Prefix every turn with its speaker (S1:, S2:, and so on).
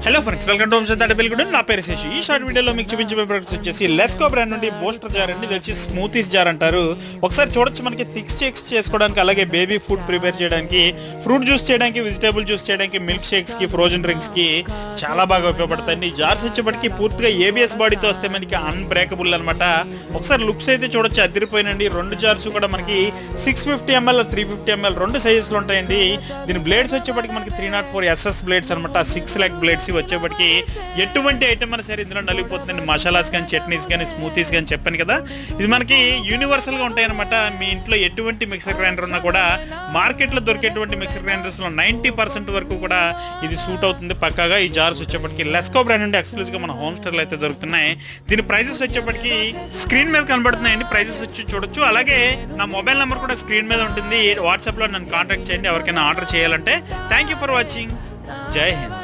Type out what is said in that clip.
S1: Hello friends, welcome to బిల్గుడు. నా పేరు శేషు. ఈ షార్ట్ వీడియోలో మీకు చూపించే ప్రొడక్ట్స్ వచ్చేసి లెస్కో బ్రాండ్ నుండి బూస్టర్ జార్ అండి. ఇది వచ్చి స్మూతీస్ జార్ అంటారు. ఒకసారి చూడొచ్చు, మనకి థిక్ షేక్స్ చేసుకోవడానికి, అలాగే బేబీ ఫుడ్ ప్రిపేర్ చేయడానికి, ఫ్రూట్ జ్యూస్ చేయడానికి, వెజిటేబుల్ జ్యూస్ చేయడానికి, మిల్క్ షేక్స్ కి, ఫ్రోజన్ డ్రింక్స్ కి చాలా బాగా ఉపయోగపడతాయండి. ఈ జార్స్ వచ్చేప్పటికి పూర్తిగా ఏబిఎస్ బాడీతో వస్తే మనకి అన్బ్రేకబుల్ అనమాట. ఒకసారి లుక్స్ అయితే చూడొచ్చు, అదిరిపోయినండి. రెండు జార్స్ కూడా మనకి 650 ml 350 ml రెండు సైజెస్లో ఉంటాయండి. దీని బ్లేడ్స్ వచ్చేప్పటికి మనకి 304 SS బ్లేడ్స్ అనమాట. 6 లెగ్ బ్లేడ్స్ వచ్చేప్పటికి ఎటువంటి ఐటమ్ అయినా సరే ఇందులో నలిగిపోతుందండి. మసాలాస్ కానీ, చట్నీస్ కానీ, స్మూతీస్ కానీ చెప్పాను కదా, ఇది మనకి యూనివర్సల్గా ఉంటాయి అనమాట. మీ ఇంట్లో ఎటువంటి మిక్సర్ గ్రైండర్ ఉన్నా కూడా మార్కెట్లో దొరికేటువంటి మిక్సర్ గ్రైండర్స్లో 90% వరకు కూడా ఇది సూట్ అవుతుంది పక్కాగా. ఈ జార్స్ వచ్చేప్పటికి లెస్కో బ్రాండ్ నుండి ఎక్స్క్లూజివ్గా మన హోమ్ స్టోర్లో అయితే దొరుకుతున్నాయి. దీని ప్రైజెస్ వచ్చేప్పటికి స్క్రీన్ మీద కనబడుతున్నాయండి. ప్రైజెస్ వచ్చి చూడొచ్చు. అలాగే నా మొబైల్ నెంబర్ కూడా స్క్రీన్ మీద ఉంటుంది. వాట్సాప్లో నన్ను కాంటాక్ట్ చేయండి ఎవరికైనా ఆర్డర్ చేయాలంటే. Thank you for watching. జై హింద్.